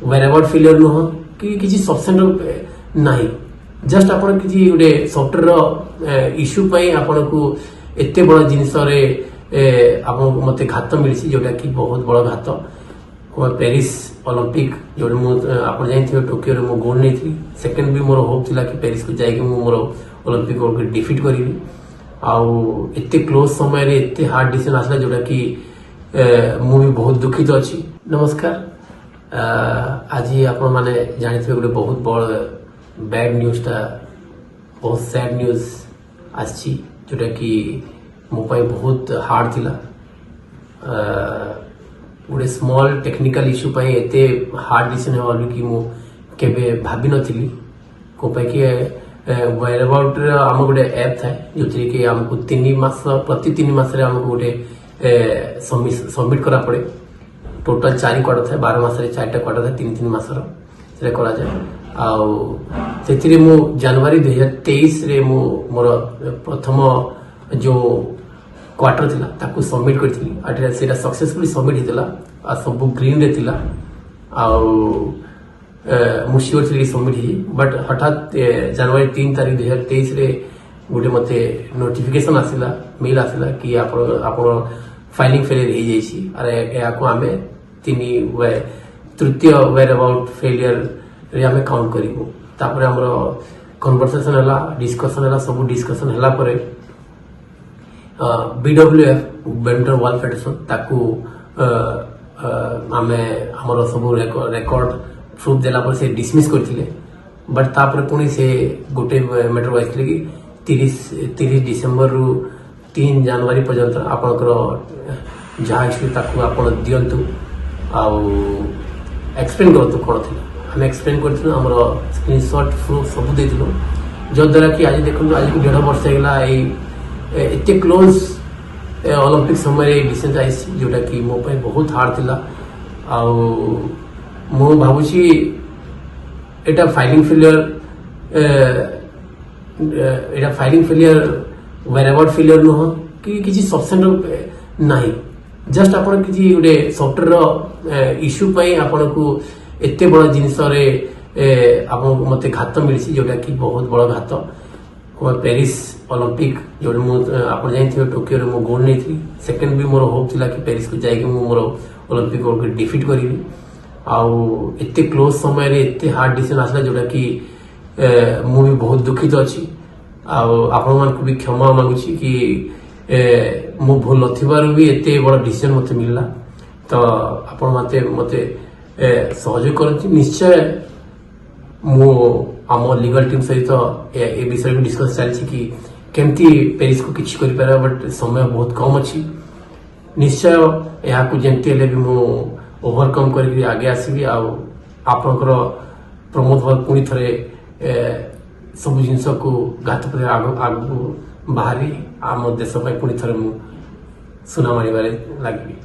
वेराबॉट failure नुह कि किसी सबसेंटर नाही जस्ट आपण किसी गोटे सॉफ्टवेयर इश्यू पई आपण को एते बड़ जिनिस रे आपण मते घात मिली जोटा कि बहुत बड़ घात पेरिस ओलंपिक जो आप जानते टोकियो रे मो गोल्ड नहीं थी सेकंड भी मोर होप थिला कि पेरिस को जाके मो मोर ओलंपिक को डिफिट करी आउ एते क्लोज समय रे एते हार्ड डिसीजन आसला जोटा कि मु भी बहुत दुखित अच्छी। नमस्कार आज आप माने जानते गोटे बहुत बड़ बैड न्यूज टा बहुत सैड न्यूज आसी जोटा कि मो पाई बहुत हार्ड थिला गोटे स्मॉल टेक्निकल इश्यू पाई एते हार्ड डिसीजन होल कि मु केबे भाबी नथिली को पाई कि वेराबाउट आम गोटे ऐप था जो कि आमको 3 मास प्रति 3 मास रे आमको गोटे सबमिट करा पड़े टोटल 4 क्वार्टर था 12 मास रे 4टा क्वार्टर था 3 मास रे करा जाए आउ सेथिरे मु जनवरी 2023 रे मु मोर प्रथम जो क्वार्टर थिला ताकू सबमिट करथिली आटे सेटा सक्सेसफुली सबमिट हितला आ सब ग्रीन रे थिला आउ मु श्योर थी सबमिट ही बट हठात जनवरी 3 तारीख 2023 रे गोटे मते नोटिफिकेशन आसिला मेल आसिला कि आपण फाइलिंग फेलियर हो जाइछि अरे याको आमे तृतीय वेराबाउट फेलियर रे आमे काउंट करिबो तापर हमर कन्वर्सेशन हला डिस्कशन हला सब डिस्कशन हला परे BWF बैडमिंटन वर्ल्ड फेडरेशन ताकू आमे हमर सब रेकॉर्ड प्रूफ देला पर से डिसमिस करथिले बट तापर पुणी से गोटे मैटर वाइसले कि 30 डिसेंबर रु 3 जनवरी पर्यंत आपनकर जहाँ इश्यू ताकू आपण दियंतु आउ एक्सप्लेन करतु कोन थिला हम एक्सप्लेन करथिलु हमर स्क्रीनशॉट प्रूफ सब देथिलु जो द्वारा कि आज देखु आज 1.5 वर्ष हेला एते क्लोज ओलंपिक समय डिसीजन आइसी जोटा कि मो पे बहुत हार्ड थिला आउ मु भाबुची एटा फाइलिंग फेलियर वेराबाउट फेलियर नुह कि किसी सबसेंटर नाही जस्ट आपण किसी गोटे सॉफ्टवेयर इश्यू पई आपण को एते बड़ जिनिस रे आपण मते घात मिली जोटा कि बहुत बड़ घात पेरिस ओलंपिक जो आप जानते टोकियो रे मो गोल्ड नहीं थी सेकंड भी मोर होप थिला कि पेरिस को जाके मो मोर ओलंपिक को डिफिट करी आउ एते क्लोज समय रे एते हार्ड डिसीजन आसला जोटा कि मु भी बहुत दुखित अच्छी आपण मान को भी क्षमा मांगुची कि मु भूल नथिबारु भी एते बड़ डिसीजन मते मिलला तो आपण मते सहयोग करथि निश्चय मु आम लीगल टीम सहित ए विषय में डिस्कस चलछि कि केमती पेरिस को किछि करि पारा बट समय बहुत कम अछि निश्चय या को जेंती हेले भी मु ओवरकम करके आगे आसबि आपनकर प्रमोद भाई पुणी थे सब जिनस को घात पर आग बाहरी आम देश पुणी थे सुना मारे लगे।